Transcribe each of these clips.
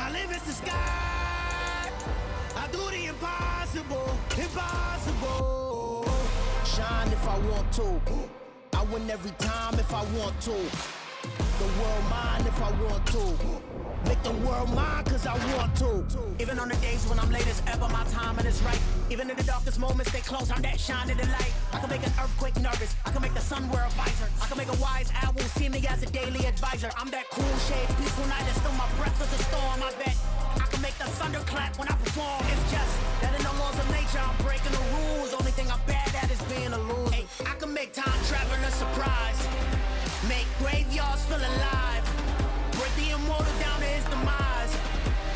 My limit's the sky. I do the impossible, impossible. Shine if I want to. I win every time if I want to. The world mine if I want to. Make the world mine cause I want to. Even on the days when I'm late as ever, my timing is right. Even in the darkest moments, stay close, I'm that shining the light. I can make an earthquake nervous, I can make the sun wear a visor. I can make a wise owl see me as a daily advisor. I'm that cool shade, peaceful night, and still my breath is a storm, I bet. I can make the thunder clap when I perform. It's just that in the laws of nature, I'm breaking the rules. Only thing I'm bad at is being a loser. Hey, I can make time travel a surprise. Make graveyards feel alive. Break the immortal down to his demise.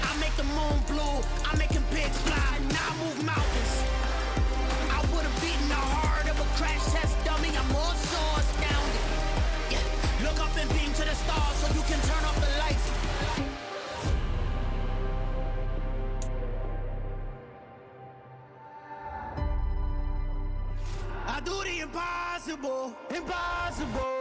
I make the moon blue, I make him pigs fly, and I move mountains. I would've beaten the heart of a crash test dummy. I'm more so astounded. Yeah. Look up and beam to the stars so you can turn off the lights. I do the impossible, impossible.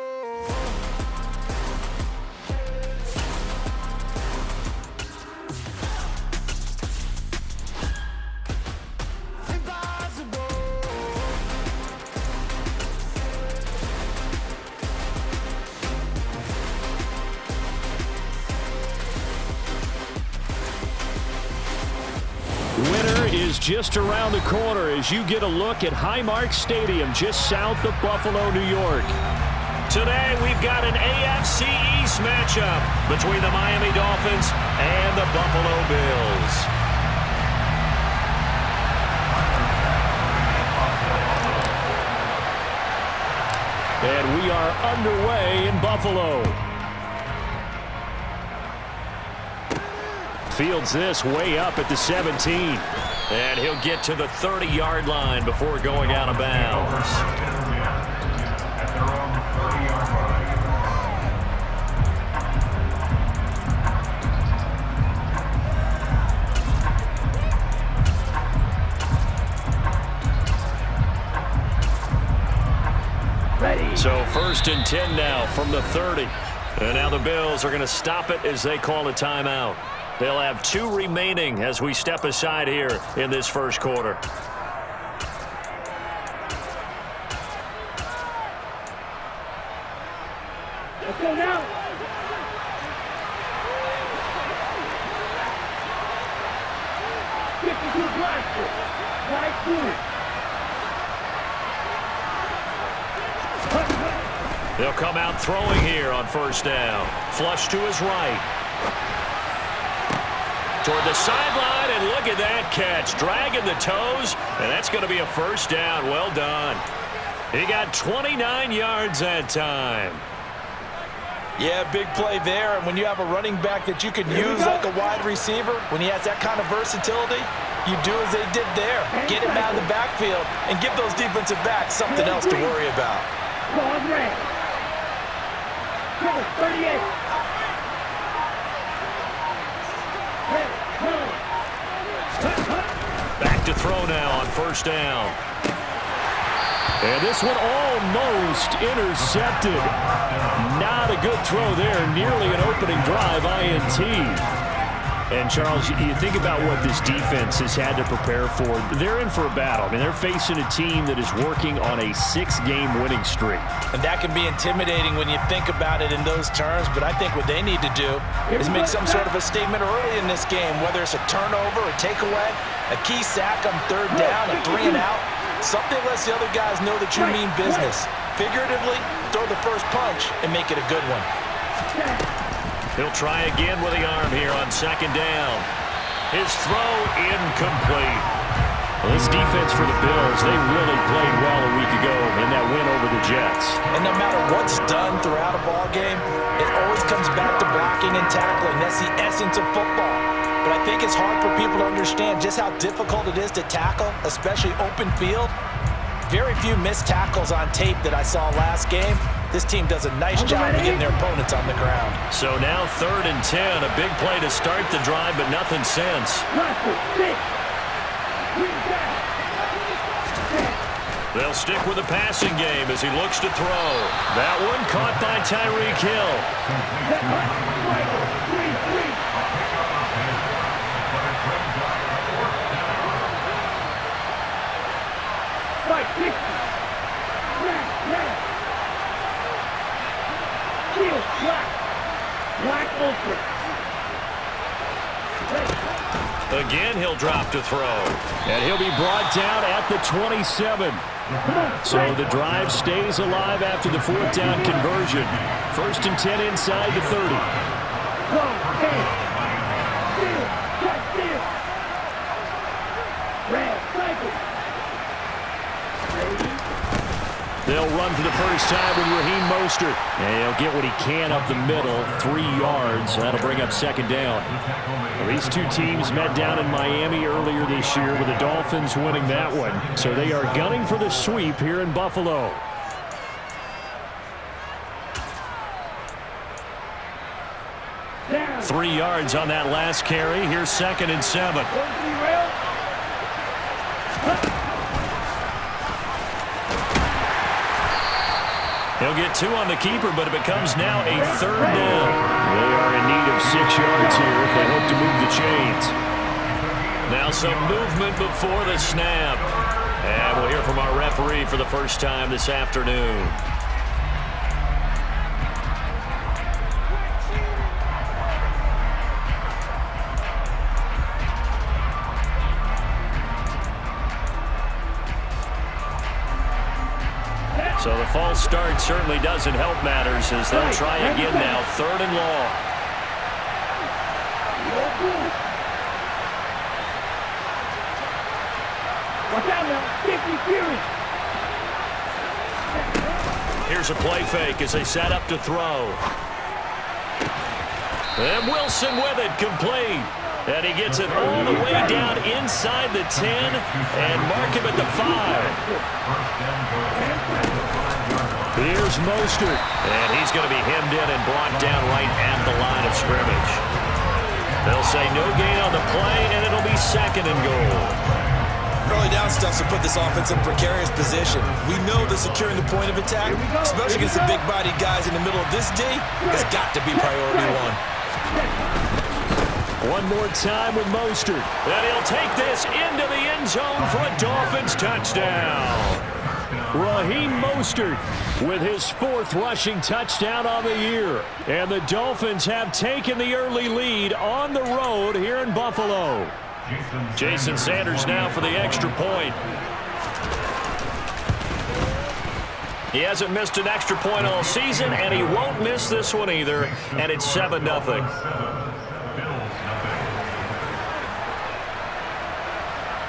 Winter is just around the corner as you get a look at Highmark Stadium just south of Buffalo, New York. Today we've got an AFC East matchup between the Miami Dolphins and the Buffalo Bills. And we are underway in Buffalo. Fields this way up at the 17. And he'll get to the 30-yard line before going out of bounds. So 1st and 10 now from the 30. And now the Bills are going to stop it as they call a timeout. They'll have 2 remaining as we step aside here in this first quarter. Let's go now. They'll come out throwing here on 1st down. Flush to his right. Toward the sideline, and look at that catch. Dragging the toes, and that's going to be a 1st down. Well done. He got 29 yards that time. Yeah, big play there. And when you have a running back that you can use like a wide receiver, when he has that kind of versatility, you do as they did there. Get him out of the backfield and give those defensive backs something else to worry about. 38. Back to throw now on 1st down. And this one almost intercepted. Not a good throw there. Nearly an opening drive, INT. And, Charles, you think about what this defense has had to prepare for. They're in for a battle. I mean, they're facing a team that is working on a 6-game winning streak. And that can be intimidating when you think about it in those terms, but I think what they need to do is make some sort of a statement early in this game, whether it's a turnover, a takeaway, a key sack on 3rd down, a 3 and out. Something lets the other guys know that you mean business. Figuratively, throw the first punch and make it a good one. He'll try again with the arm here on 2nd down. His throw incomplete. Well, this defense for the Bills, they really played well a week ago in that win over the Jets. And no matter what's done throughout a ball game, it always comes back to blocking and tackling. That's the essence of football. But I think it's hard for people to understand just how difficult it is to tackle, especially open field. Very few missed tackles on tape that I saw last game. This team does a nice job of getting their opponents on the ground. So now 3rd and 10, a big play to start the drive, but nothing since. They'll stick with the passing game as he looks to throw. That one caught by Tyreek Hill. Again, he'll drop to throw. And he'll be brought down at the 27. So the drive stays alive after the 4th down conversion. 1st and 10 inside the 30. They'll run for the first time with Raheem Mostert. And he'll get what he can up the middle, 3 yards. That'll bring up 2nd down. Well, these two teams met down in Miami earlier this year with the Dolphins winning that one. So they are gunning for the sweep here in Buffalo. Down. 3 yards on that last carry. Here's 2nd and 7. He'll get 2 on the keeper, but it becomes now a 3rd down. They are in need of 6 yards here if they hope to move the chains. Now some movement before the snap. And we'll hear from our referee for the first time this afternoon. So the false start certainly doesn't help matters as they'll try again now. 3rd and long. Watch out now. 50 Fury. Here's a play fake as they set up to throw. And Wilson with it, complete. And he gets it all the way down inside the 10 and mark him at the 5. Here's Mostert. And he's going to be hemmed in and brought down right at the line of scrimmage. They'll say no gain on the play, and it'll be 2nd and goal. Early down stuff to put this offense in a precarious position. We know that securing the point of attack, especially against the big-bodied guys in the middle of this D, has got to be priority 1. One more time with Mostert. And he'll take this into the end zone for a Dolphins touchdown. Raheem Mostert with his 4th rushing touchdown on the year. And the Dolphins have taken the early lead on the road here in Buffalo. Jason Sanders now for the extra point. He hasn't missed an extra point all season, and he won't miss this one either. And it's 7-0.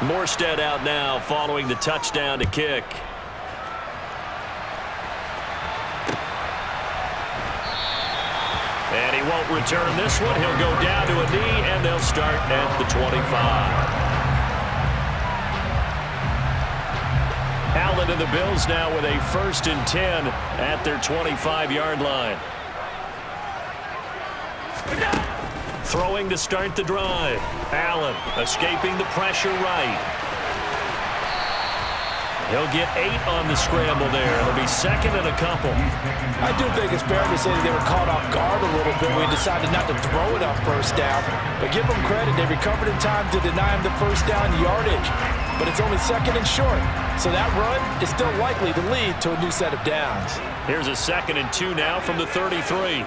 Morstead out now following the touchdown to kick. And he won't return this one. He'll go down to a knee, and they'll start at the 25. Allen and the Bills now with a 1st and 10 at their 25-yard line. Throwing to start the drive. Allen escaping the pressure right. He'll get 8 on the scramble there. It'll be 2nd and a couple. I do think it's fair to say they were caught off guard a little bit when he decided not to throw it on 1st down. But give them credit, they recovered in time to deny him the 1st down yardage. But it's only 2nd and short, so that run is still likely to lead to a new set of downs. Here's a 2nd and 2 now from the 33.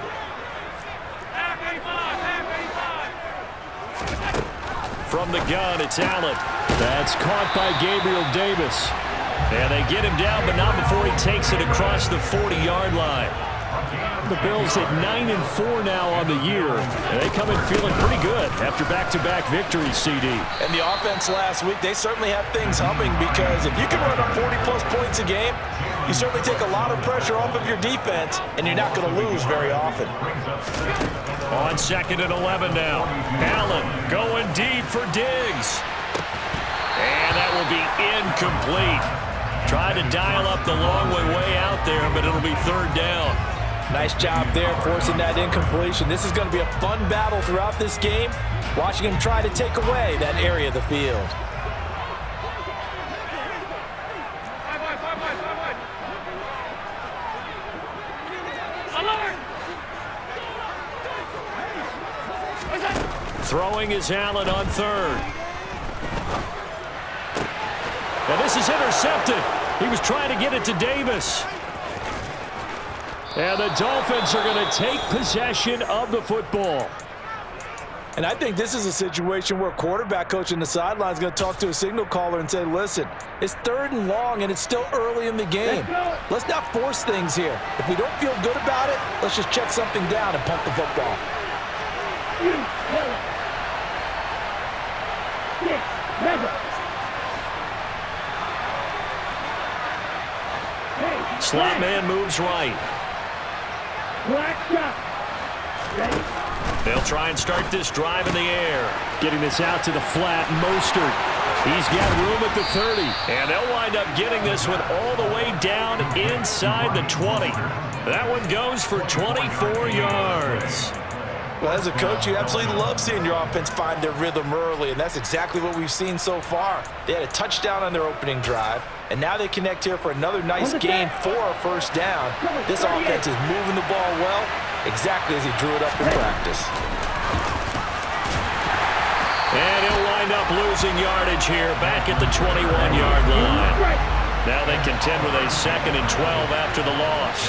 From the gun, it's Allen. That's caught by Gabriel Davis. And they get him down, but not before he takes it across the 40-yard line. The Bills at 9-4 now on the year. And they come in feeling pretty good after back-to-back victories, CD. And the offense last week, they certainly have things humming because if you can run up 40-plus points a game, you certainly take a lot of pressure off of your defense, and you're not going to lose very often. On 2nd and 11 now. Allen going deep for Diggs. And that will be incomplete. Trying to dial up the long way out there, but it'll be 3rd down. Nice job there forcing that incompletion. This is going to be a fun battle throughout this game, watching him try to take away that area of the field. Throwing is Allen on 3rd. And this is intercepted. He was trying to get it to Davis. And the Dolphins are going to take possession of the football. And I think this is a situation where a quarterback coach in the sideline is going to talk to a signal caller and say, listen, it's 3rd and long and it's still early in the game. Let's not force things here. If we don't feel good about it, let's just check something down and pump the football. Slot man moves right. They'll try and start this drive in the air. Getting this out to the flat, Mostert. He's got room at the 30. And they'll wind up getting this one all the way down inside the 20. That one goes for 24 yards. Well, as a coach, you absolutely love seeing your offense find their rhythm early, and that's exactly what we've seen so far. They had a touchdown on their opening drive, and now they connect here for another nice gain for a first down. This offense is moving the ball well, exactly as he drew it up in practice. And he'll wind up losing yardage here back at the 21-yard line. Now they contend with a 2nd and 12 after the loss.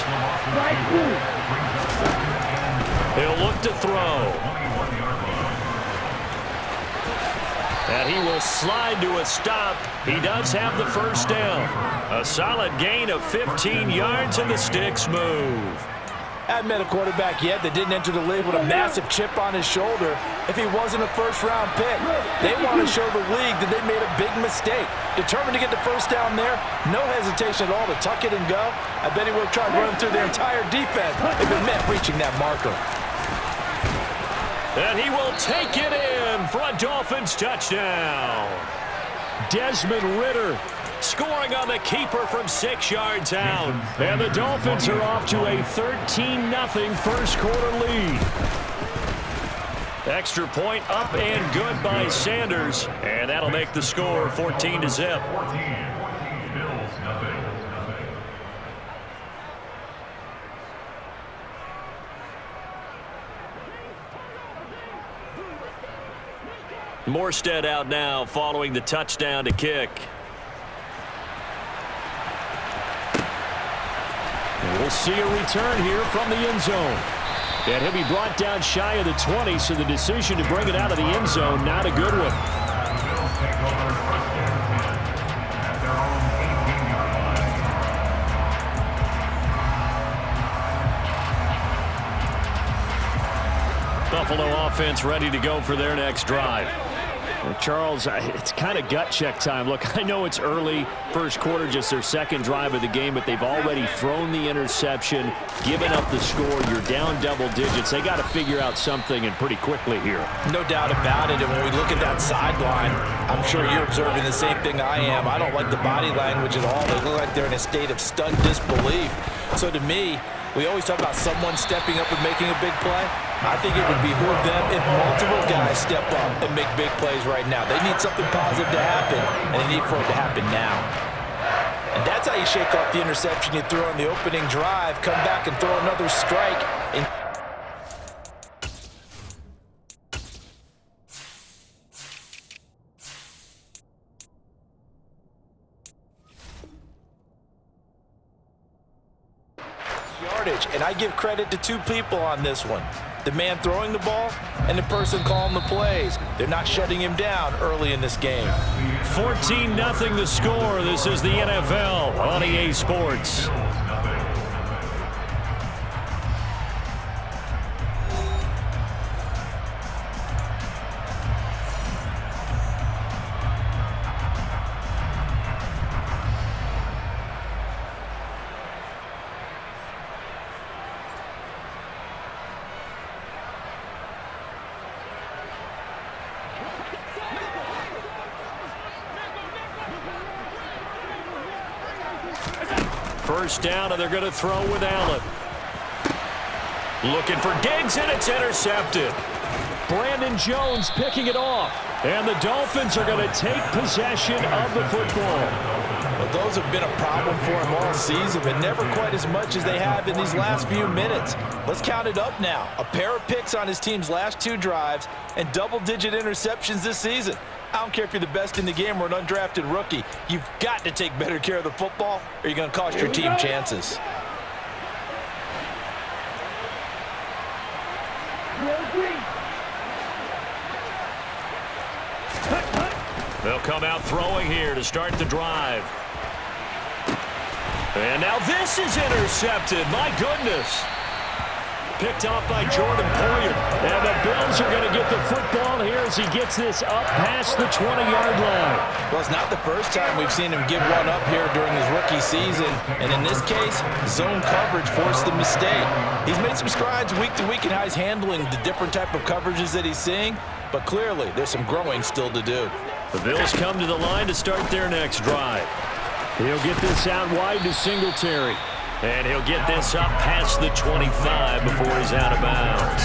He'll look to throw. And he will slide to a stop. He does have the first down. A solid gain of 15 yards, and the sticks move. Hadn't met a quarterback yet that didn't enter the league with a massive chip on his shoulder if he wasn't a first-round pick. They want to show the league that they made a big mistake. Determined to get the first down there, no hesitation at all to tuck it and go. I bet he would have tried running through their entire defense if it meant reaching that marker. And he will take it in for a Dolphins touchdown. Desmond Ridder scoring on the keeper from 6 yards out. And the Dolphins are off to a 13-0 first quarter lead. Extra point up and good by Sanders. And that'll make the score 14-0. Morstead out now following the touchdown to kick. We'll see a return here from the end zone. And he'll be brought down shy of the 20, so the decision to bring it out of the end zone, not a good one. Buffalo offense ready to go for their next drive. Well, Charles, it's kind of gut check time. Look, I know it's early, first quarter, just their second drive of the game, but they've already thrown the interception, given up the score. You're down double digits. They got to figure out something, and pretty quickly here. No doubt about it, and when we look at that sideline, I'm sure you're observing the same thing I am. I don't like the body language at all. They look like they're in a state of stunned disbelief. So to me, we always talk about someone stepping up and making a big play. I think it would behoove them if multiple guys step up and make big plays right now. They need something positive to happen, and they need for it to happen now. And that's how you shake off the interception you threw on the opening drive, come back and throw another strike. And yardage, and I give credit to two people on this one. The man throwing the ball and the person calling the plays. They're not shutting him down early in this game. 14-0 the score. This is the NFL on EA Sports. First down, and they're going to throw with Allen. Looking for Diggs, and it's intercepted. Brandon Jones picking it off. And the Dolphins are going to take possession of the football. Well, those have been a problem for him all season, but never quite as much as they have in these last few minutes. Let's count it up now. A pair of picks on his team's last two drives and double-digit interceptions this season. I don't care if you're the best in the game or an undrafted rookie. You've got to take better care of the football or you're going to cost your team chances. They'll come out throwing here to start the drive. And now this is intercepted. My goodness. Picked off by Jordan Poyer. And the Bills are going to get the football here as he gets this up past the 20-yard line. Well, it's not the first time we've seen him give one up here during his rookie season. And in this case, zone coverage forced the mistake. He's made some strides week to week in how he's handling the different type of coverages that he's seeing. But clearly, there's some growing still to do. The Bills come to the line to start their next drive. He'll get this out wide to Singletary. And he'll get this up past the 25 before he's out of bounds.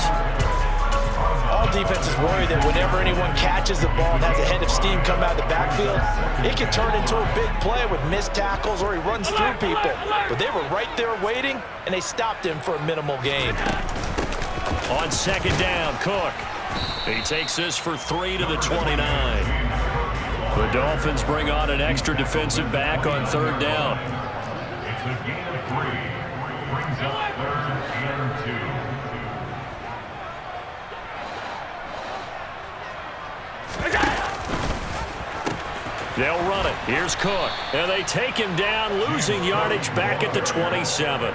All defenses worry that whenever anyone catches the ball and has a head of steam come out of the backfield, it can turn into a big play with missed tackles or he runs through people. But they were right there waiting, and they stopped him for a minimal gain. On second down, Cook. He takes this for 3 to the 29. The Dolphins bring on an extra defensive back on third down. It's a gain of 3. Brings up 3rd and 2. They'll run it. Here's Cook. And they take him down, losing yardage back at the 27.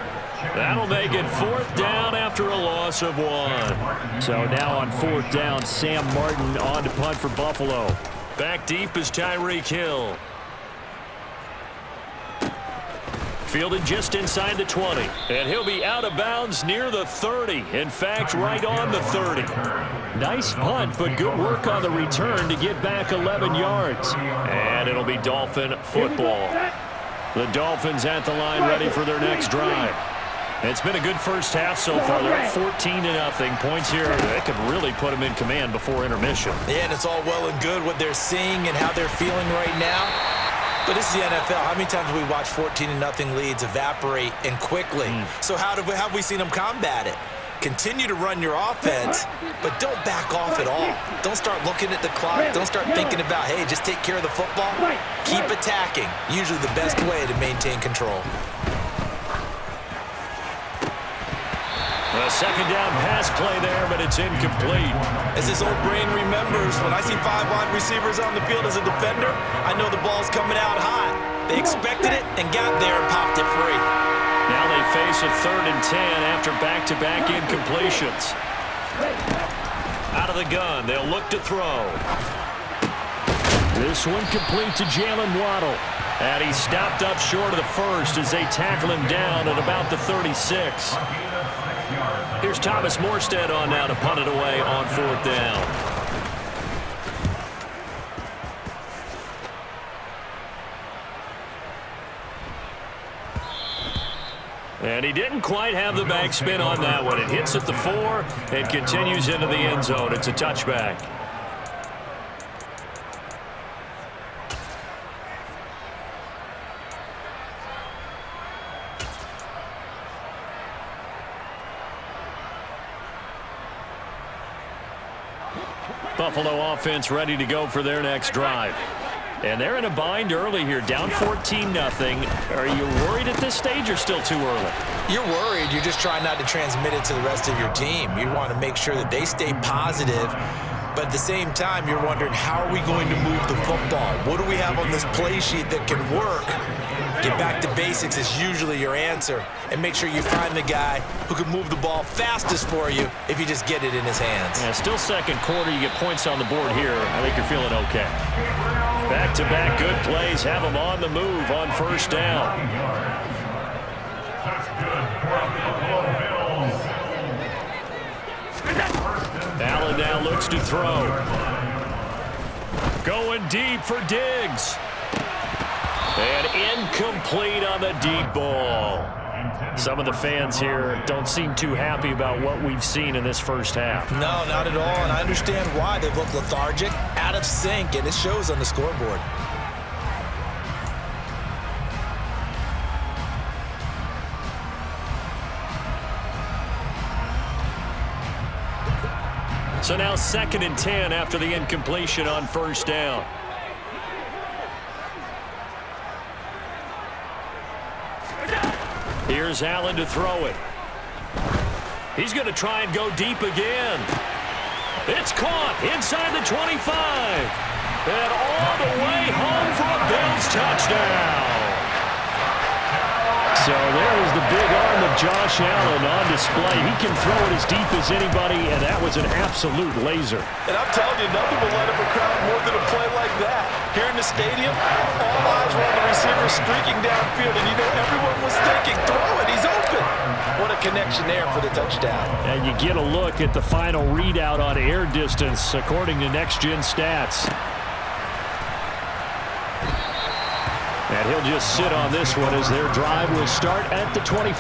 That'll make it 4th down after a loss of 1. So now on 4th down, Sam Martin on to punt for Buffalo. Back deep is Tyreek Hill. Fielded just inside the 20. And he'll be out of bounds near the 30. In fact, right on the 30. Nice punt, but good work on the return to get back 11 yards. And it'll be Dolphin football. The Dolphins at the line ready for their next drive. It's been a good first half so far. They're up 14-0. Points here that could really put them in command before intermission. Yeah, and it's all well and good what they're seeing and how they're feeling right now. But this is the NFL. How many times have we watched 14-0 leads evaporate and quickly? So how have we seen them combat it? Continue to run your offense, but don't back off at all. Don't start looking at the clock. Don't start thinking about, hey, just take care of the football. Keep attacking. Usually the best way to maintain control. A second down pass play there, but it's incomplete. As this old brain remembers, when I see 5 wide receivers on the field as a defender, I know the ball's coming out hot. They expected it and got there and popped it free. Now they face a 3rd and 10 after back-to-back incompletions. Out of the gun, they'll look to throw. This one complete to Jalen Waddle. And he stopped up short of the first as they tackle him down at about the 36. Here's Thomas Morstead on now to punt it away on 4th down. And he didn't quite have the backspin on that one. It hits at the 4 and continues into the end zone. It's a touchback. Buffalo offense ready to go for their next drive. And they're in a bind early here, down 14-0. Are you worried at this stage or still too early? You're worried. You're just trying not to transmit it to the rest of your team. You want to make sure that they stay positive. But at the same time, you're wondering, how are we going to move the football? What do we have on this play sheet that can work? Get back to basics is usually your answer. And make sure you find the guy who can move the ball fastest for you if you just get it in his hands. Yeah, still second quarter. You get points on the board here. I think you're feeling okay. Back-to-back good plays have them on the move on 1st down. That's good for the Buffalo Bills. Allen now looks to throw. Going deep for Diggs. And incomplete on the deep ball. Some of the fans here don't seem too happy about what we've seen in this first half. No, not at all, and I understand why. They look lethargic, out of sync, and it shows on the scoreboard. So now 2nd and 10 after the incompletion on 1st down. Here's Allen to throw it. He's going to try and go deep again. It's caught inside the 25. And all the way home for a Bills touchdown. So there's the big arm of Josh Allen on display. He can throw it as deep as anybody, and that was an absolute laser. And I'm telling you, nothing will light up a crowd more than a play like that. Here in the stadium, all eyes were on the receiver streaking downfield, and you know everyone was thinking, throw it, he's open. What a connection there for the touchdown. And you get a look at the final readout on air distance, according to Next Gen Stats. And he'll just sit on this one as their drive will start at the 25.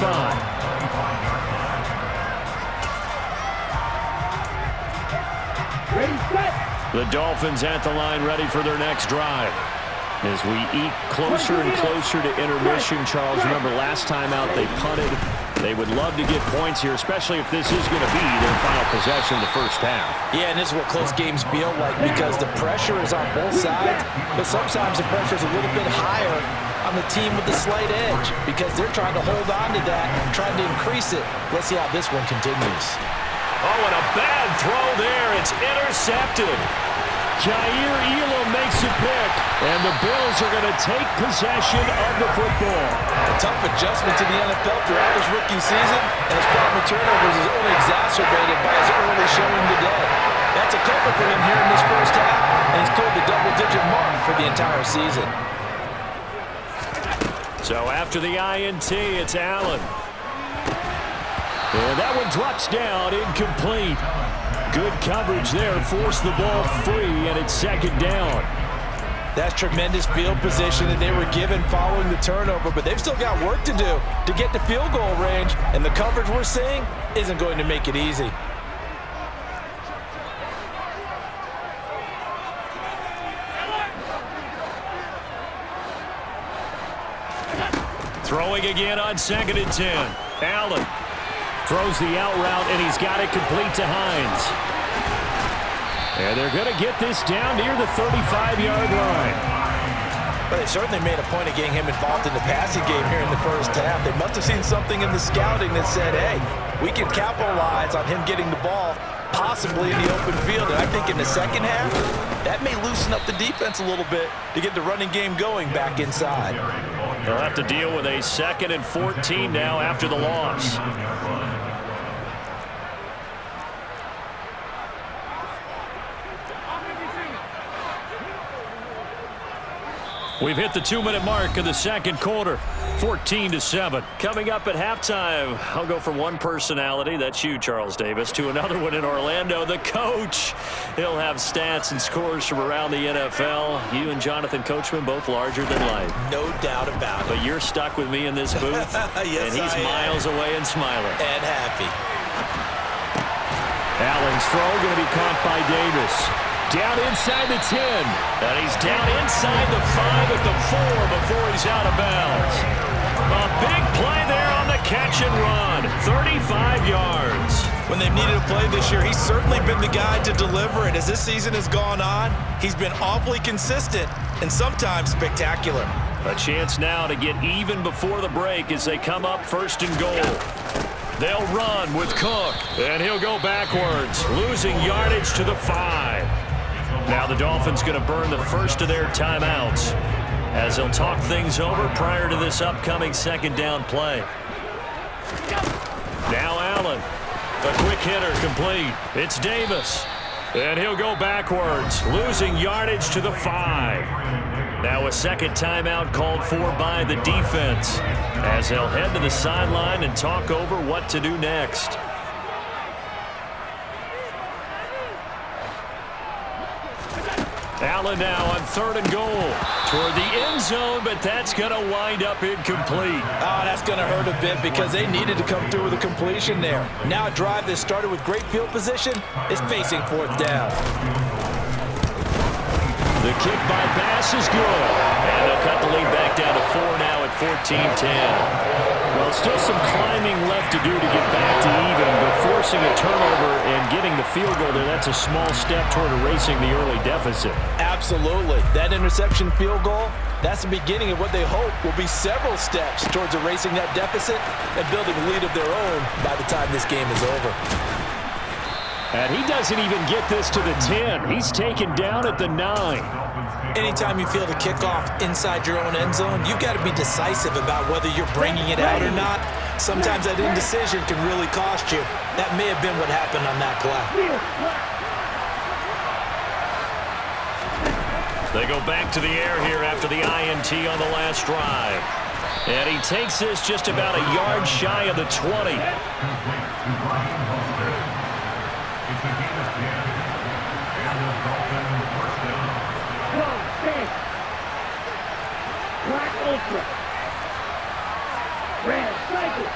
Ready, set. The Dolphins at the line ready for their next drive. As we eke closer and closer to intermission, Charles, remember last time out they punted. They would love to get points here, especially if this is going to be their final possession of the first half. Yeah, and this is what close games feel like because the pressure is on both sides, but sometimes the pressure is a little bit higher on the team with the slight edge because they're trying to hold on to that and trying to increase it. Let's see how this one continues. Oh, and a bad throw there. It's intercepted. Jair Elam makes a pick, and the Bills are going to take possession of the football. A tough adjustment to the NFL throughout his rookie season, and his problem with turnovers is only exacerbated by his early showing today. That's a couple for him here in this first half, and he's cleared the double-digit mark for the entire season. So after the INT, it's Allen. And that one drops down, incomplete. Good coverage there, forced the ball free, and it's second down. That's tremendous field position that they were given following the turnover, but they've still got work to do to get to field goal range, and the coverage we're seeing isn't going to make it easy. Throwing again on 2nd and 10. Allen throws the out route, and he's got it complete to Hines. And they're going to get this down near the 35-yard line. But they certainly made a point of getting him involved in the passing game here in the first half. They must have seen something in the scouting that said, hey, we can capitalize on him getting the ball possibly in the open field. And I think in the second half, that may loosen up the defense a little bit to get the running game going back inside. They'll have to deal with a 2nd and 14 now after the loss. We've hit the 2-minute mark of the second quarter, 14-7. Coming up at halftime, I'll go from one personality, that's you, Charles Davis, to another one in Orlando, the coach. He'll have stats and scores from around the NFL. You and Jonathan Coachman both larger than life. No doubt about it. But you're stuck with me in this booth, yes, and he's miles away and smiling. And happy. Allen's throw going to be caught by Davis. Down inside the 10. And he's down inside the 5 at the 4 before he's out of bounds. A big play there on the catch and run. 35 yards. When they've needed a play this year, he's certainly been the guy to deliver. And as this season has gone on, he's been awfully consistent and sometimes spectacular. A chance now to get even before the break as they come up 1st and goal. They'll run with Cook, and he'll go backwards, losing yardage to the 5. Now the Dolphins going to burn the first of their timeouts as they'll talk things over prior to this upcoming 2nd down play. Now Allen, a quick hitter complete. It's Davis, and he'll go backwards, losing yardage to the 5. Now a 2nd timeout called for by the defense as they'll head to the sideline and talk over what to do next. Allen now on 3rd and goal toward the end zone, but that's going to wind up incomplete. Oh, that's going to hurt a bit because they needed to come through with a completion there. Now a drive that started with great field position is facing 4th down. The kick by Bass is good. And they'll cut the lead back down to 4 now at 14-10. Well, still some climbing left to do to get back to even, but forcing a turnover and getting the field goal there, that's a small step toward erasing the early deficit. Absolutely. That interception field goal, that's the beginning of what they hope will be several steps towards erasing that deficit and building a lead of their own by the time this game is over. And he doesn't even get this to the 10. He's taken down at the 9. Anytime you feel the kickoff inside your own end zone, you've got to be decisive about whether you're bringing it out or not. Sometimes that indecision can really cost you. That may have been what happened on that play. They go back to the air here after the INT on the last drive. And he takes this just about a yard shy of the 20. Black Ultra. Red Cycle.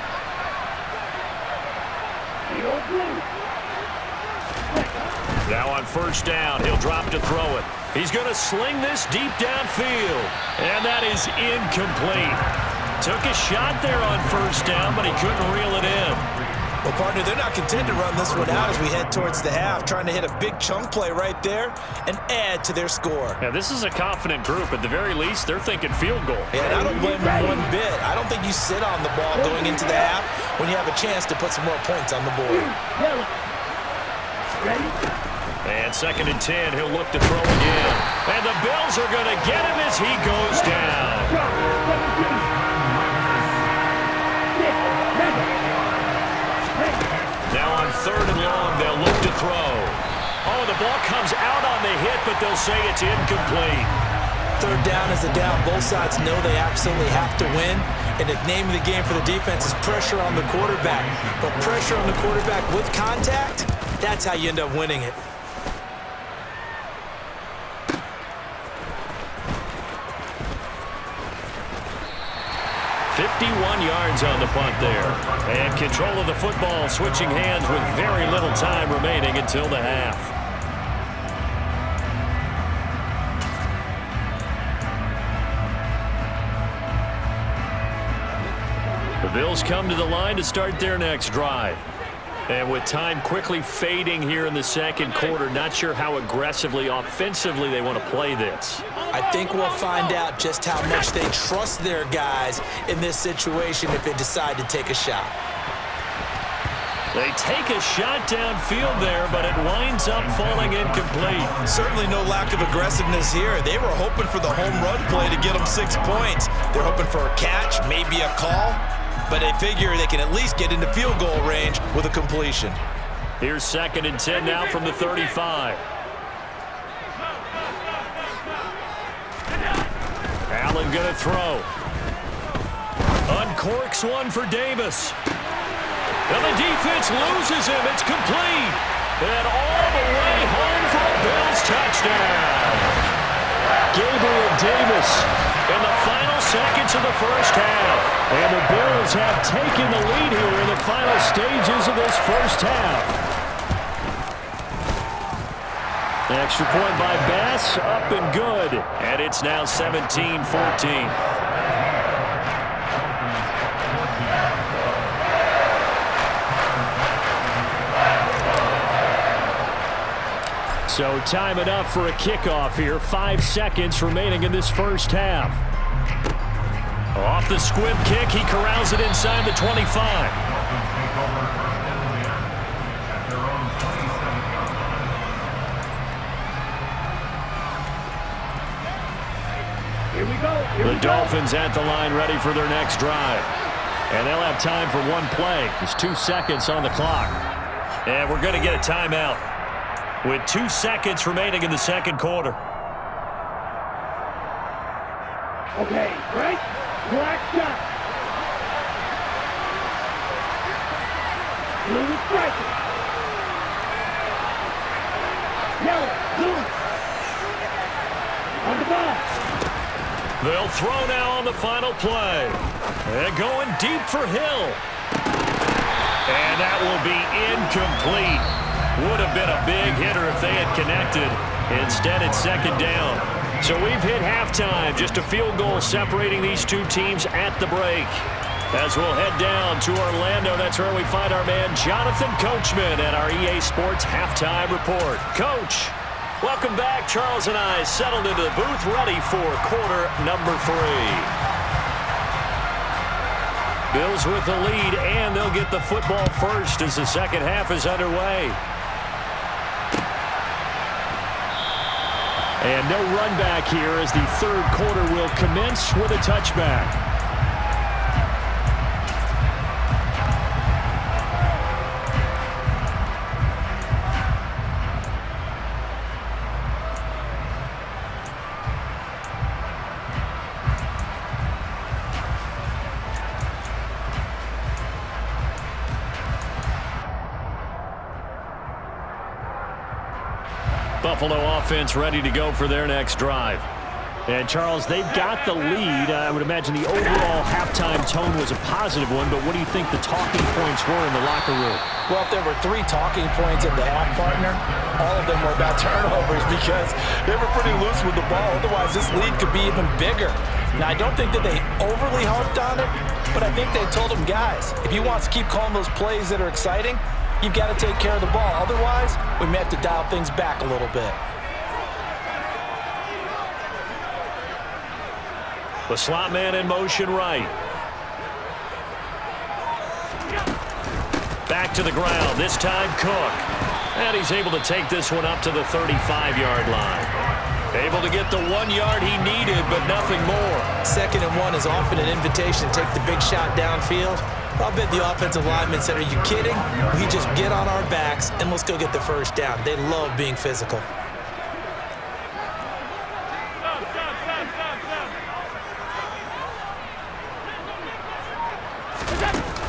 Yellow Blue. Now on first down, he'll drop to throw it. He's going to sling this deep downfield. And that is incomplete. Took a shot there on first down, but he couldn't reel it in. Well, partner, they're not content to run this one out as we head towards the half, trying to hit a big chunk play right there and add to their score. Yeah, this is a confident group. At the very least, they're thinking field goal. And I don't blame them one bit. I don't think you sit on the ball going into the half when you have a chance to put some more points on the board. And 2nd and 10, he'll look to throw again. And the Bills are going to get him as he goes down. Now on 3rd and long, they'll look to throw. Oh, the ball comes out on the hit, but they'll say it's incomplete. 3rd down is a down. Both sides know they absolutely have to win. And the name of the game for the defense is pressure on the quarterback. But pressure on the quarterback with contact, that's how you end up winning it. .51 yards on the punt there. And control of the football switching hands with very little time remaining until the half. The Bills come to the line to start their next drive. And with time quickly fading here in the 2nd quarter, not sure how aggressively, offensively they want to play this. I think we'll find out just how much they trust their guys in this situation if they decide to take a shot. They take a shot downfield there, but it winds up falling incomplete. Certainly no lack of aggressiveness here. They were hoping for the home run play to get them 6 points. They're hoping for a catch, maybe a call, but they figure they can at least get into field goal range with a completion. Here's 2nd and 10 now from the 35. Allen going to throw. Uncorks one for Davis. And the defense loses him. It's complete. And all the way home for a Bills touchdown. Gabriel Davis in the final seconds of the first half. And the Bills have taken the lead here in the final stages of this first half. The extra point by Bass, up and good. And it's now 17-14. So time enough for a kickoff here. 5 seconds remaining in this first half. Off the squib kick, he corrals it inside the 25. The Dolphins at the line ready for their next drive. And they'll have time for one play. There's 2 seconds on the clock. And we're going to get a timeout with 2 seconds remaining in the 2nd quarter. Okay, right? Black shot. Blue is striking. Yellow, blue. On the ball. They'll throw now on the final play. And going deep for Hill. And that will be incomplete. Would have been a big hitter if they had connected. Instead, it's 2nd down. So we've hit halftime. Just a field goal separating these two teams at the break. As we'll head down to Orlando, that's where we find our man Jonathan Coachman at our EA Sports Halftime Report. Coach, welcome back. Charles and I settled into the booth, ready for quarter number 3. Bills with the lead, and they'll get the football first as the second half is underway. And no run back here as the third quarter will commence with a touchback. Buffalo offense ready to go for their next drive. And, Charles, they've got the lead. I would imagine the overall halftime tone was a positive one, but what do you think the talking points were in the locker room? Well, if there were 3 talking points at the half, partner, all of them were about turnovers because they were pretty loose with the ball. Otherwise, this lead could be even bigger. Now, I don't think that they overly harped on it, but I think they told them, guys, if you want to keep calling those plays that are exciting, you've got to take care of the ball. Otherwise, we may have to dial things back a little bit. The slot man in motion right. Back to the ground, this time Cook. And he's able to take this one up to the 35-yard line. Able to get the 1 yard he needed, but nothing more. 2nd and 1 is often an invitation to take the big shot downfield. I'll bet the offensive lineman said, are you kidding? We just get on our backs and let's go get the first down. They love being physical.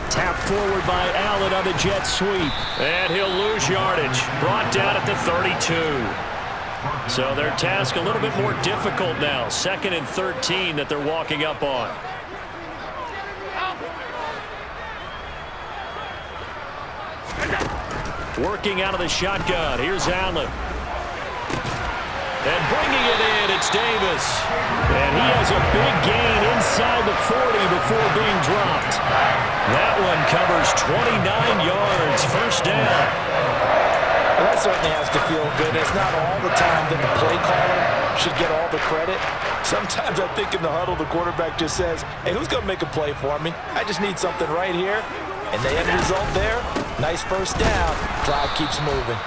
Tapped forward by Allen on the jet sweep. And he'll lose yardage. Brought down at the 32. So their task a little bit more difficult now. 2nd and 13 that they're walking up on. Working out of the shotgun. Here's Allen. And bringing it in, it's Davis. And he has a big gain inside the 40 before being dropped. That one covers 29 yards. First down. Well, that certainly has to feel good. It's not all the time that the play caller should get all the credit. Sometimes I think in the huddle, the quarterback just says, hey, who's going to make a play for me? I just need something right here. And the end result there, nice first down. Cloud keeps moving.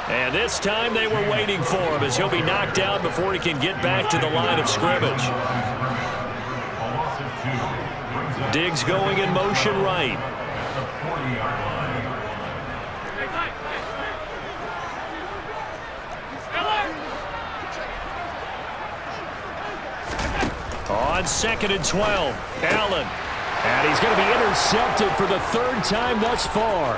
And this time they were waiting for him as he'll be knocked down before he can get back to the line of scrimmage. Diggs going in motion right. On 2nd and 12, Allen. And he's going to be intercepted for the 3rd time thus far.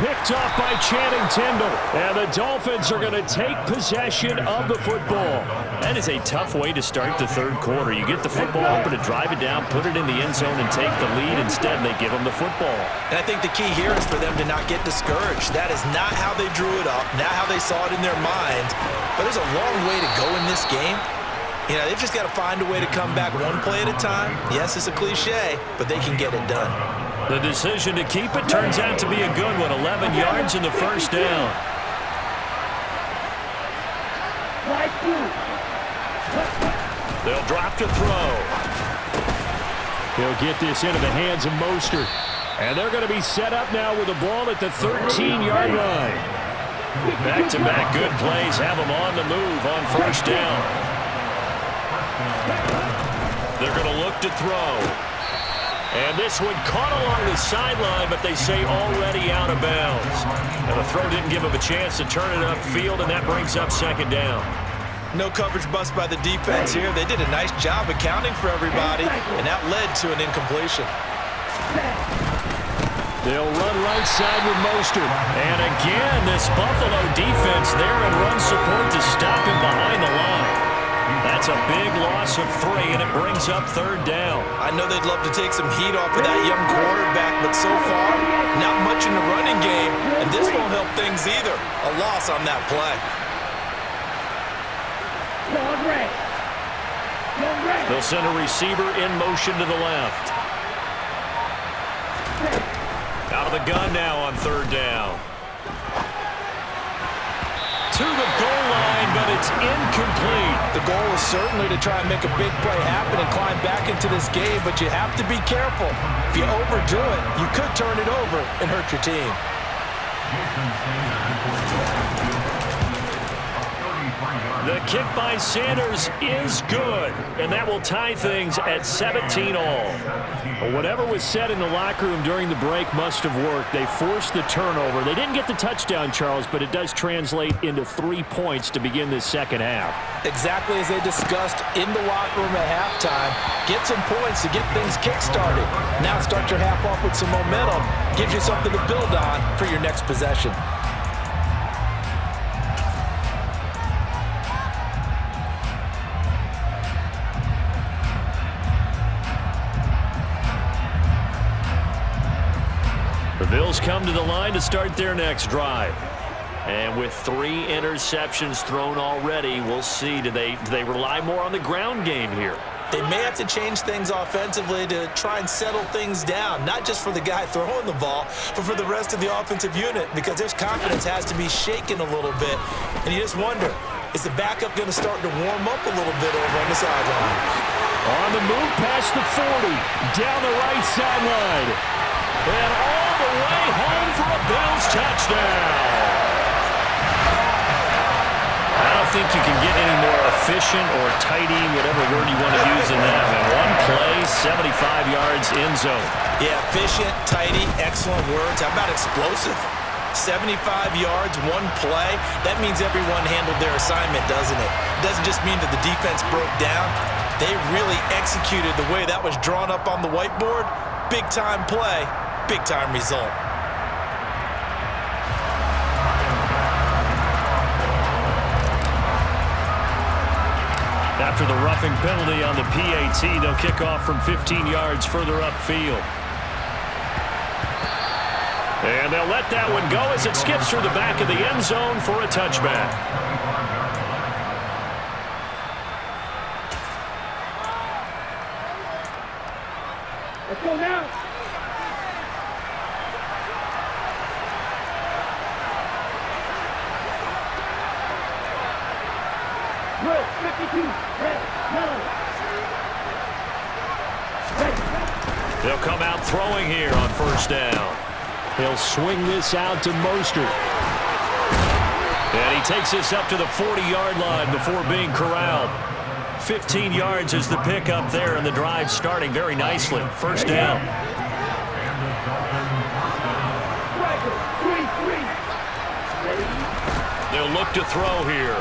Picked off by Channing Tindall. And the Dolphins are going to take possession of the football. That is a tough way to start the 3rd quarter. You get the football open to drive it down, put it in the end zone, and take the lead. Instead, they give them the football. And I think the key here is for them to not get discouraged. That is not how they drew it up, not how they saw it in their minds. But there's a long way to go in this game. You know, they've just got to find a way to come back one play at a time. Yes, it's a cliche, but they can get it done. The decision to keep it turns out to be a good one. 11 yards in the first down. They'll drop to throw. He'll get this into the hands of Mostert. And they're going to be set up now with the ball at the 13-yard line. Back-to-back good plays have them on the move on first down. They're going to look to throw. And this one caught along the sideline, but they say already out of bounds. And the throw didn't give him a chance to turn it upfield, and that brings up 2nd down. No coverage bust by the defense here. They did a nice job accounting for everybody, and that led to an incompletion. They'll run right side with Mostert. And again, this Buffalo defense there in run support to stop him behind the line. That's a big loss of 3, and it brings up 3rd down. I know they'd love to take some heat off of that young quarterback, but so far, not much in the running game, and this won't help things either. A loss on that play. They'll send a receiver in motion to the left. Out of the gun now on third down. To the goal line, but it's incomplete. The goal is certainly to try and make a big play happen and climb back into this game, but you have to be careful. If you overdo it, you could turn it over and hurt your team. The kick by Sanders is good, and that will tie things at 17 all. Well, whatever was said in the locker room during the break must have worked. They forced the turnover. They didn't get the touchdown, Charles, but it does translate into 3 points to begin this second half. Exactly as they discussed in the locker room at halftime. Get some points to get things kick-started. Now start your half off with some momentum. Gives you something to build on for your next possession. The Bills come to the line to start their next drive. And with 3 interceptions thrown already, we'll see. Do they rely more on the ground game here? They may have to change things offensively to try and settle things down, not just for the guy throwing the ball, but for the rest of the offensive unit, because their confidence has to be shaken a little bit. And you just wonder, is the backup going to start to warm up a little bit over on the sideline? On the move past the 40, down the right sideline. And all the way home for a Bills touchdown. I don't think you can get any more efficient or tidy, whatever word you want to use in that. In one play, 75 yards in zone. Yeah, efficient, tidy, excellent words. How about explosive? 75 yards, one play. That means everyone handled their assignment, doesn't it? It doesn't just mean that the defense broke down. They really executed the way that was drawn up on the whiteboard. Big-time play, big-time result. After the roughing penalty on the PAT, they'll kick off from 15 yards further upfield. And they'll let that one go as it skips through the back of the end zone for a touchback. Let's go now. Good. 52. Red. Yellow. They'll come out throwing here on first down. He'll swing this out to Mostert. And he takes this up to the 40-yard line before being corralled. 15 yards is the pickup there, and the drive starting very nicely. First down. They'll look to throw here.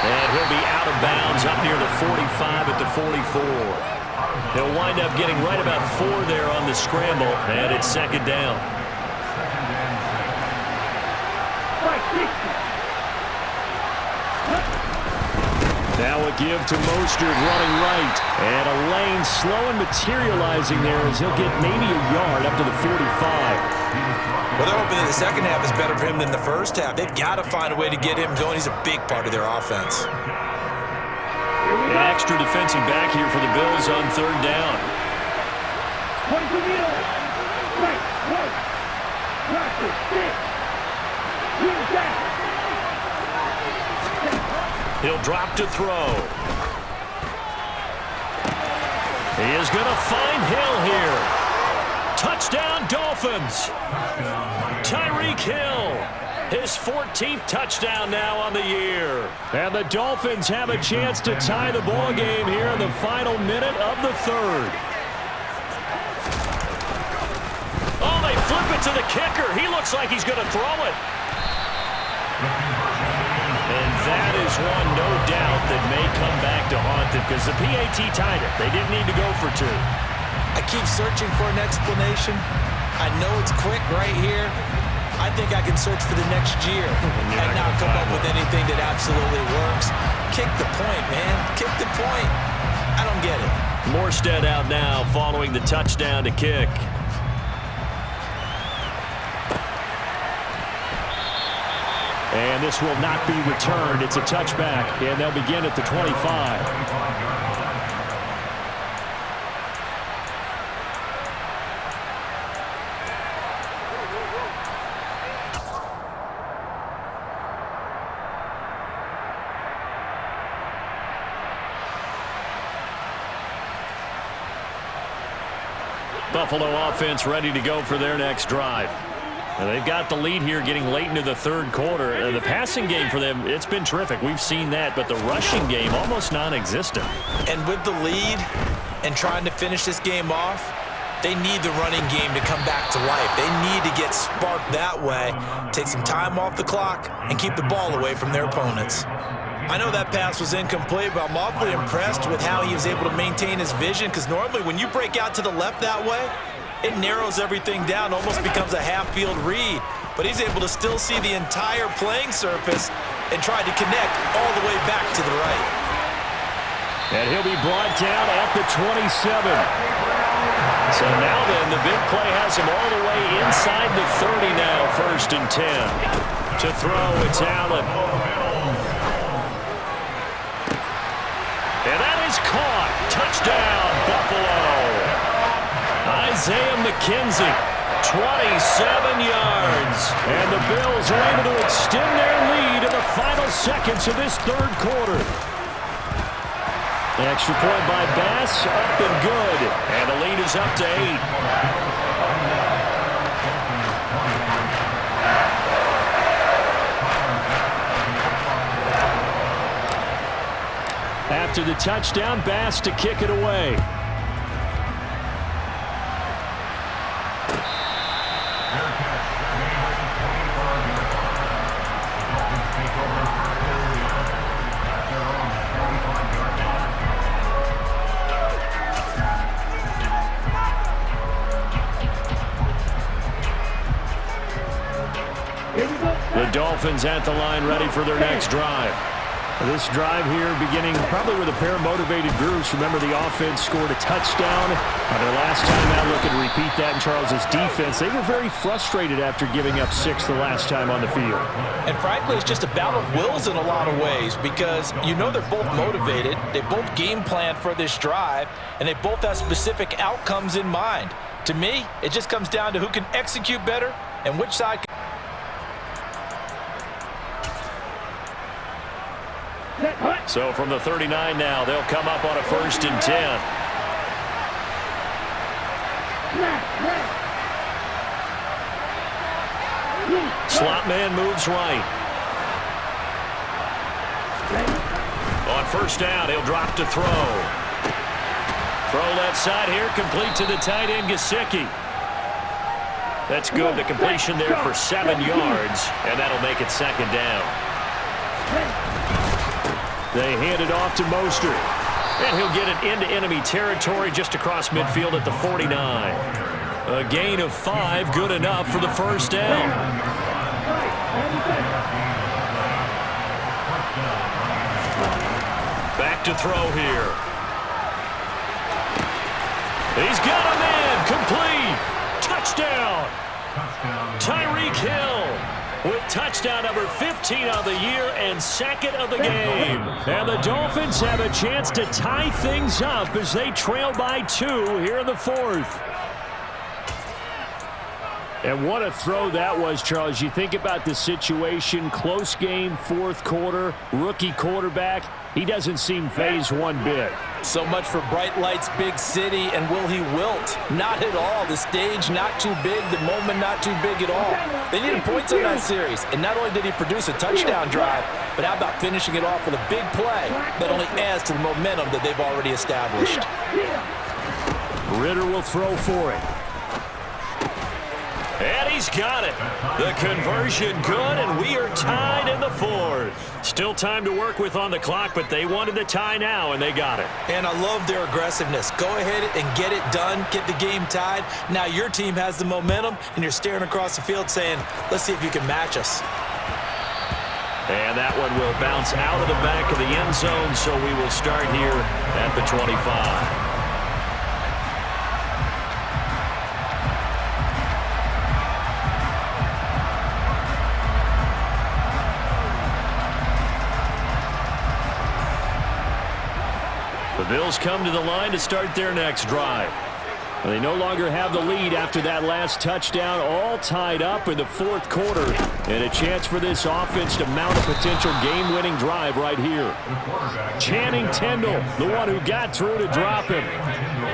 And he'll be out of bounds up near the 45 at the 44. They'll wind up getting right about 4 there on the scramble, and it's second down. Now a give to Mostert running right. And a lane slow and materializing there as he'll get maybe a yard up to the 45. Well, they're hoping that the second half is better for him than the first half. They've got to find a way to get him going. He's a big part of their offense. An extra defensive back here for the Bills on third down. He'll drop to throw. He is going to find Hill here. Touchdown, Dolphins. Tyreek Hill. His 14th touchdown now on the year. And the Dolphins have a chance to tie the ball game here in the final minute of the third. Oh, they flip it to the kicker. He looks like he's going to throw it. And that is one, no doubt, that may come back to haunt them because the PAT tied it. They didn't need to go for 2. I keep searching for an explanation. I know it's quick right here. I think I can search for the next year and not come up with anything that absolutely works. Kick the point, man. Kick the point. I don't get it. Morstead out now following the touchdown to kick. And this will not be returned. It's a touchback, and they'll begin at the 25. Buffalo offense ready to go for their next drive. And they've got the lead here getting late into the third quarter. The passing game for them, it's been terrific. We've seen that, but the rushing game almost non-existent. And with the lead and trying to finish this game off, they need the running game to come back to life. They need to get sparked that way, take some time off the clock, and keep the ball away from their opponents. I know that pass was incomplete, but I'm awfully impressed with how he was able to maintain his vision, because normally when you break out to the left that way, it narrows everything down, almost becomes a half-field read. But he's able to still see the entire playing surface and try to connect all the way back to the right. And he'll be brought down at the 27. So now then, the big play has him all the way inside the 30 now, 1st and 10. To throw, it's Allen. And that is caught. Touchdown, Buffalo. Isaiah McKenzie, 27 yards. And the Bills are able to extend their lead in the final seconds of this third quarter. An extra point by Bass, up and good. And the lead is up to 8. After the touchdown, Bass to kick it away. The Dolphins at the line ready for their next drive. This drive here beginning probably with a pair of motivated groups. Remember, the offense scored a touchdown on their last time out. Looking to repeat that in Charles's defense. They were very frustrated after giving up 6 the last time on the field. And frankly, it's just a battle of wills in a lot of ways, because you know they're both motivated. They both game plan for this drive, and they both have specific outcomes in mind. To me, it just comes down to who can execute better and which side can. So from the 39 now, they'll come up on a 1st and 10. Slot man moves right. On 1st down, he'll drop to throw. Throw left side here, complete to the tight end, Gesicki. That's good. The completion there for 7 yards, and that'll make it 2nd down. They hand it off to Mostert. And he'll get it into enemy territory just across midfield at the 49. A gain of 5, good enough for the 1st down. Back to throw here. He's got a man, complete. Touchdown. Tyreek Hill with touchdown number 15 of the year and 2nd of the game. And the Dolphins have a chance to tie things up as they trail by 2 here in the 4th. And what a throw that was, Charles. You think about the situation, close game, 4th quarter, rookie quarterback. He doesn't seem phased one bit. So much for bright lights, big city, and will he wilt? Not at all. The stage not too big, the moment not too big at all. They needed points in that series, and not only did he produce a touchdown drive, but how about finishing it off with a big play that only adds to the momentum that they've already established. Ritter will throw for it. And he's got it. The conversion good, and we are tied in the 4th. Still time to work with on the clock, but they wanted the tie now, and they got it. And I love their aggressiveness. Go ahead and get it done, get the game tied. Now your team has the momentum, and you're staring across the field saying, let's see if you can match us. And that one will bounce out of the back of the end zone, so we will start here at the 25. The Bills come to the line to start their next drive. They no longer have the lead after that last touchdown, all tied up in the fourth quarter, and a chance for this offense to mount a potential game-winning drive right here. Channing Tindall, the one who got through to drop him.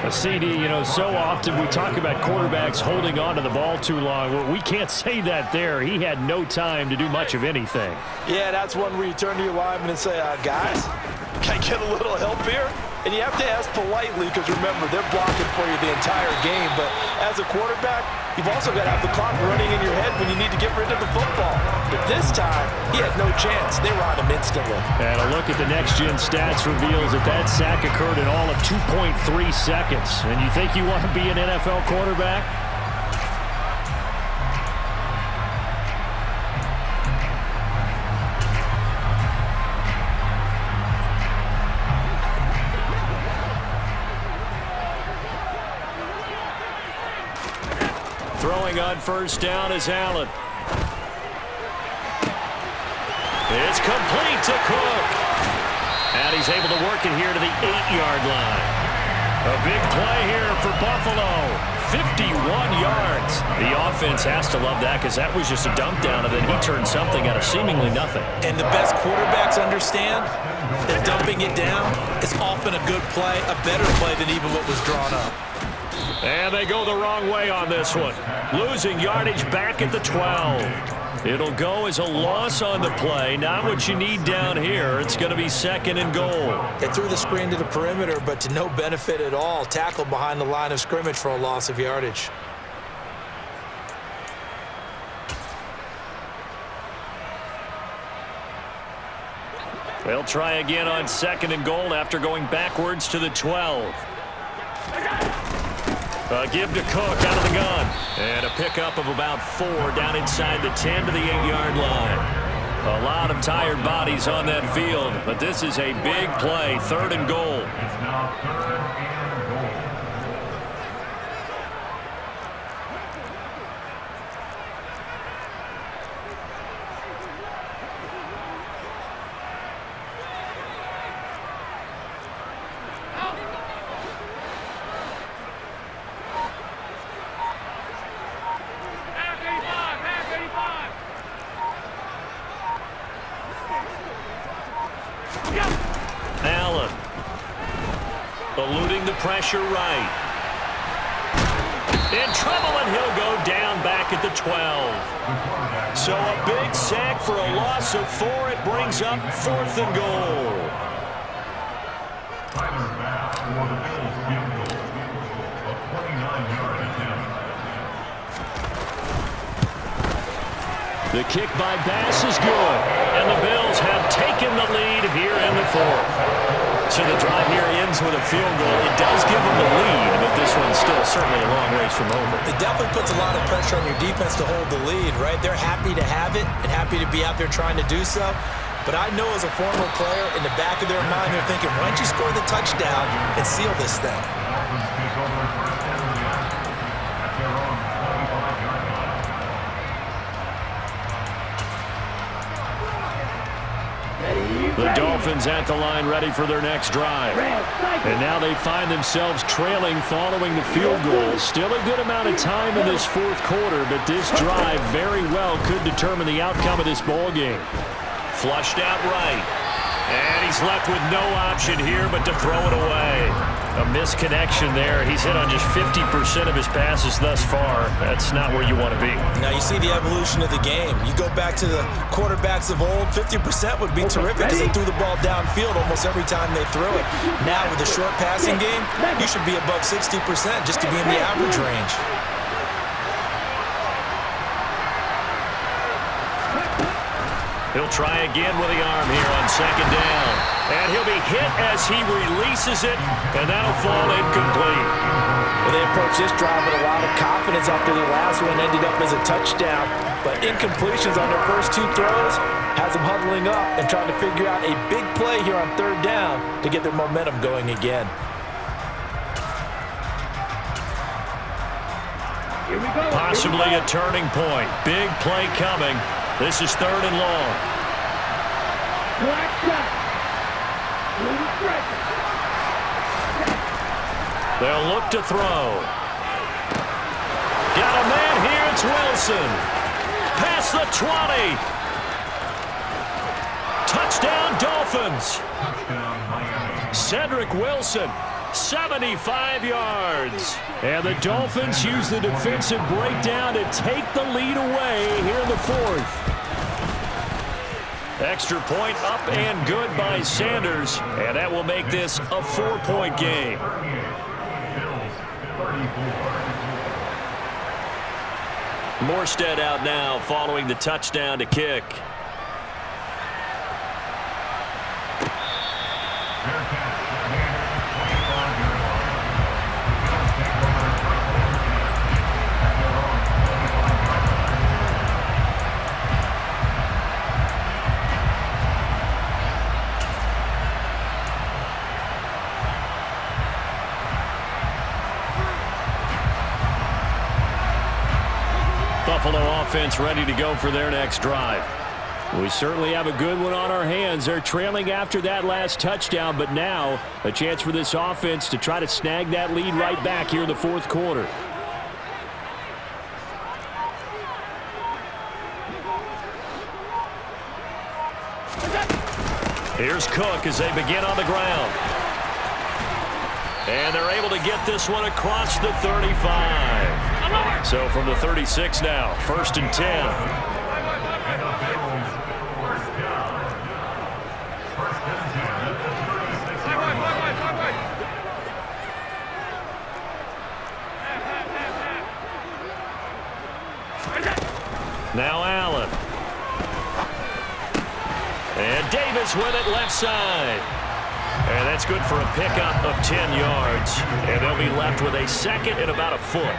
A CD, so often we talk about quarterbacks holding on to the ball too long. Well, we can't say that there. He had no time to do much of anything. Yeah, that's one where you turn to your lineman and say, guys, can I get a little help here? And you have to ask politely because, remember, they're blocking for you the entire game. But as a quarterback, you've also got to have the clock running in your head when you need to get rid of the football. But this time, he had no chance. They were on him instantly. And a look at the next-gen stats reveals that sack occurred in all of 2.3 seconds. And you think you want to be an NFL quarterback? Throwing on first down is Allen. It's complete to Cook. And he's able to work it here to the 8-yard line. A big play here for Buffalo. 51 yards. The offense has to love that because that was just a dump down, and then he turned something out of seemingly nothing. And the best quarterbacks understand that dumping it down is often a good play, a better play than even what was drawn up. And they go the wrong way on this one. Losing yardage back at the 12. It'll go as a loss on the play. Not what you need down here. It's going to be 2nd and goal. They threw the screen to the perimeter, but to no benefit at all. Tackled behind the line of scrimmage for a loss of yardage. They'll try again on 2nd and goal after going backwards to the 12. Give to Cook out of the gun. And a pickup of about 4 down inside the 10 to the 8-yard line. A lot of tired bodies on that field, but this is a big play. 3rd and goal. It's now 3rd and goal. Allen. Eluding the pressure right. In trouble, and he'll go down back at the 12. So a big sack for a loss of 4. It brings up 4th and goal. Tyler Bass for the Bills field goal. A 29-yard attempt. The kick by Bass is good. And the Bills have taken the lead here in the 4th. So the drive here ends with a field goal. It does give them the lead, but this one's still certainly a long ways from over. It definitely puts a lot of pressure on your defense to hold the lead, right? They're happy to have it and happy to be out there trying to do so. But I know as a former player, in the back of their mind, they're thinking, why don't you score the touchdown and seal this thing? Dolphins take over first down at their own 25-yard line. The Dolphins at the line ready for their next drive. And now they find themselves trailing following the field goal. Still a good amount of time in this 4th quarter, but this drive very well could determine the outcome of this ball game. Flushed out right. And he's left with no option here but to throw it away. A misconnection there. He's hit on just 50% of his passes thus far. That's not where you want to be. Now you see the evolution of the game. You go back to the quarterbacks of old, 50% would be terrific because they threw the ball downfield almost every time they threw it. Now with the short passing game, you should be above 60% just to be in the average range. He'll try again with the arm here on 2nd down. And he'll be hit as he releases it, and that'll fall incomplete. Well, they approached this drive with a lot of confidence after their last one ended up as a touchdown. But incompletions on their first 2 throws has them huddling up and trying to figure out a big play here on 3rd down to get their momentum going again. Here we go. Possibly a turning point. Big play coming. This is 3rd and long. Black shot. They'll look to throw. Got a man here. It's Wilson. Past the 20. Touchdown, Dolphins. Cedric Wilson, 75 yards. And the Dolphins use the defensive breakdown to take the lead away here in the fourth. Extra point up and good by Sanders, and that will make this a 4-point game. Morstead out now following the touchdown to kick. Buffalo offense ready to go for their next drive. We certainly have a good one on our hands. They're trailing after that last touchdown, but now a chance for this offense to try to snag that lead right back here in the fourth quarter. Here's Cook as they begin on the ground. And they're able to get this one across the 35. So from the 36 now, 1st and 10. Now Allen. And Davis with it left side. And that's good for a pickup of 10 yards. And they'll be left with a second and about a foot.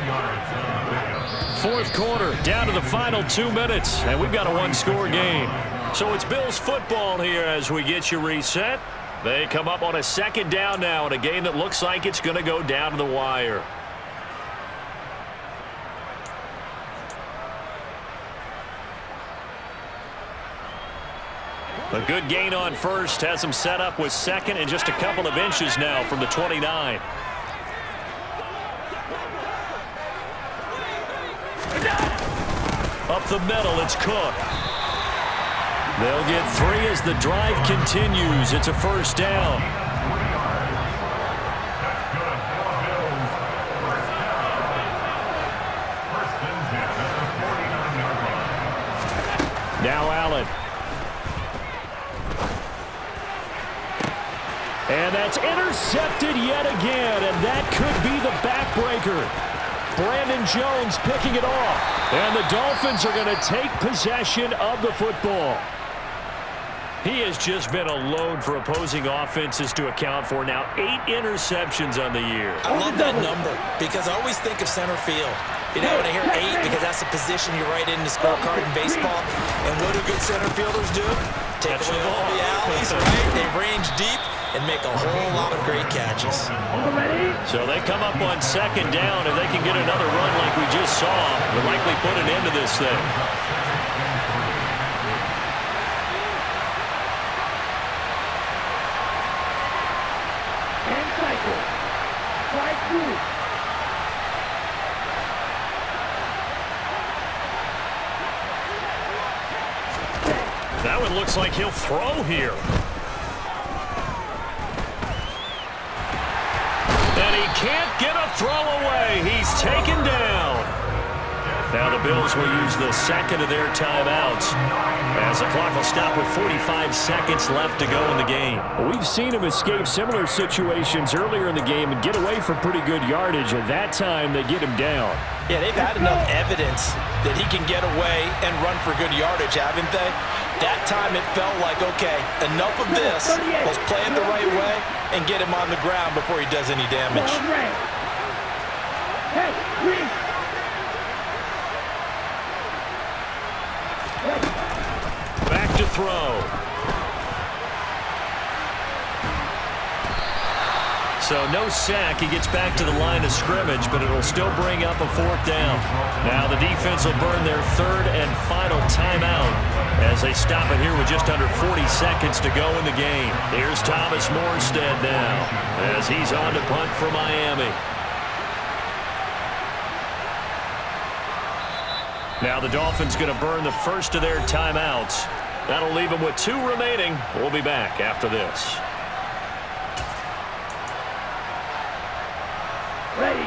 Fourth quarter, down to the final 2 minutes. And we've got a one-score game. So it's Bills football here as we get you reset. They come up on a second down now in a game that looks like it's going to go down to the wire. A good gain on first, has them set up with second and just a couple of inches now from the 29. Up the middle, it's Cook. They'll get 3 as the drive continues. It's a first down. Now Allen. And that's intercepted yet again, and that could be the backbreaker. Brandon Jones picking it off, and the Dolphins are going to take possession of the football. He has just been a load for opposing offenses to account for. Now 8 interceptions on the year. I love that number because I always think of center field. You know, when I hear 8, because that's a position you write in the scorecard in baseball. And what do good center fielders do? Take away all the alleys, right? They range deep and make a whole lot of great catches. So they come up on second down, and they can get another run like we just saw. Will likely put an end to this thing. That one looks like he'll throw here. And he can't get a throw away. He's taken down. Now the Bills will use the second of their timeouts as the clock will stop with 45 seconds left to go in the game. We've seen him escape similar situations earlier in the game and get away for pretty good yardage. At that time, they get him down. Yeah, they've had enough evidence that he can get away and run for good yardage, haven't they? That time it felt like, okay, enough of this. Let's play it the right way and get him on the ground before he does any damage. Back to throw. So no sack. He gets back to the line of scrimmage, but it'll still bring up a 4th down. Now the defense will burn their 3rd and final timeout as they stop it here with just under 40 seconds to go in the game. Here's Thomas Morstead now as he's on to punt for Miami. Now the Dolphins going to burn the first of their timeouts. That'll leave them with 2 remaining. We'll be back after this. Ready.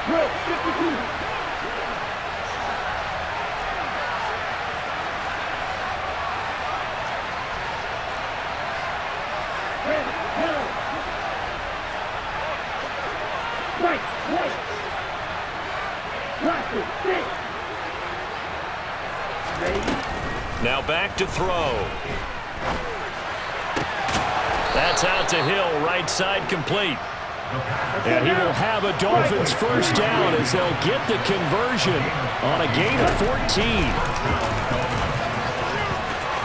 Drill 52. Ready. Down. Right. Right. Last 6. Ready. Now back to throw. That's out to Hill, right side complete. And he will have a Dolphins first down as they'll get the conversion on a gain of 14.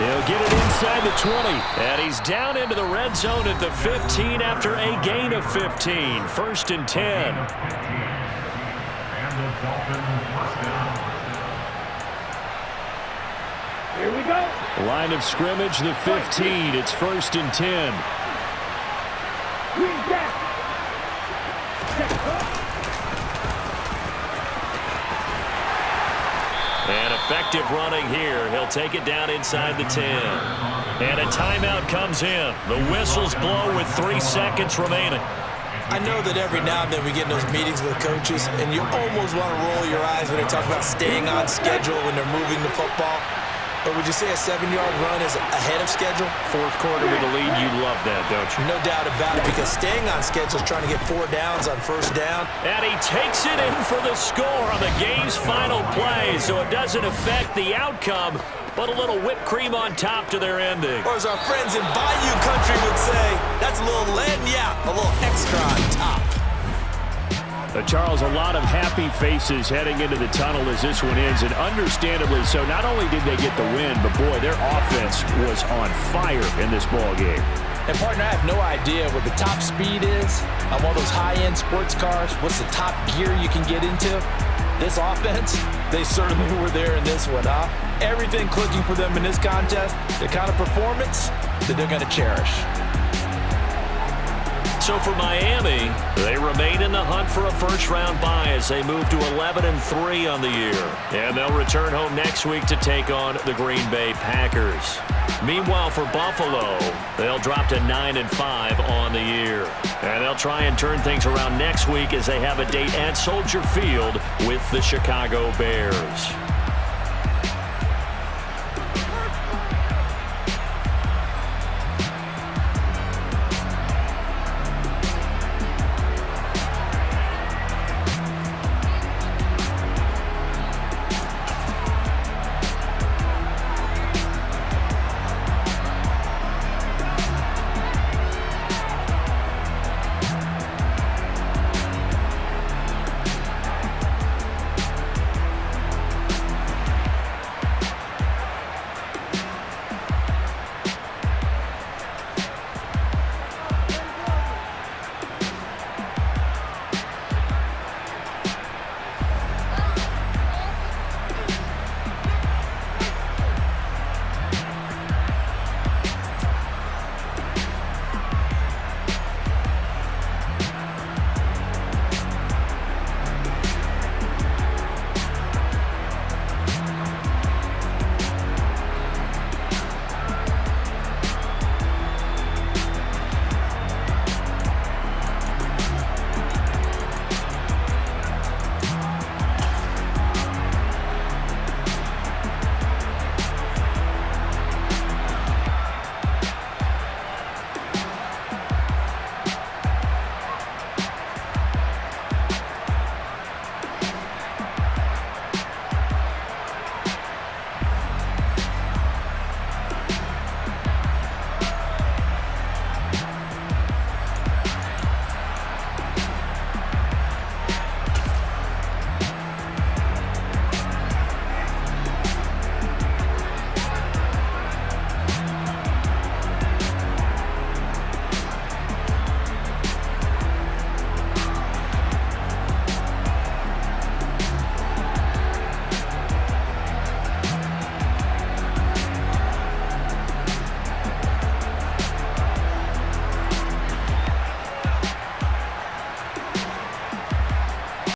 They'll get it inside the 20. And he's down into the red zone at the 15 after a gain of 15. 1st and 10. And the Dolphins first down. Here we go. Line of scrimmage, the 15. It's 1st and 10. Green back. And effective running here. He'll take it down inside the 10. And a timeout comes in. The whistles blow with 3 seconds remaining. I know that every now and then we get in those meetings with coaches, and you almost want to roll your eyes when they talk about staying on schedule when they're moving the football. But would you say a 7-yard run is ahead of schedule? 4th quarter with the lead, you love that, don't you? No doubt about it, because staying on schedule is trying to get 4 downs on 1st down. And he takes it in for the score on the game's final play, so it doesn't affect the outcome, but a little whipped cream on top to their ending. Or as our friends in Bayou Country would say, that's a little lagniappe, a little extra on top. Charles, a lot of happy faces heading into the tunnel as this one ends, and understandably so. Not only did they get the win, but boy, their offense was on fire in this ball game. And partner, I have no idea what the top speed is on one of those high-end sports cars. What's the top gear you can get into? This offense, they certainly were there in this one, huh? Everything clicking for them in this contest, the kind of performance that they're going to cherish. So for Miami, they remain in the hunt for a first-round bye as they move to 11-3 on the year. And they'll return home next week to take on the Green Bay Packers. Meanwhile, for Buffalo, they'll drop to 9-5 on the year. And they'll try and turn things around next week as they have a date at Soldier Field with the Chicago Bears.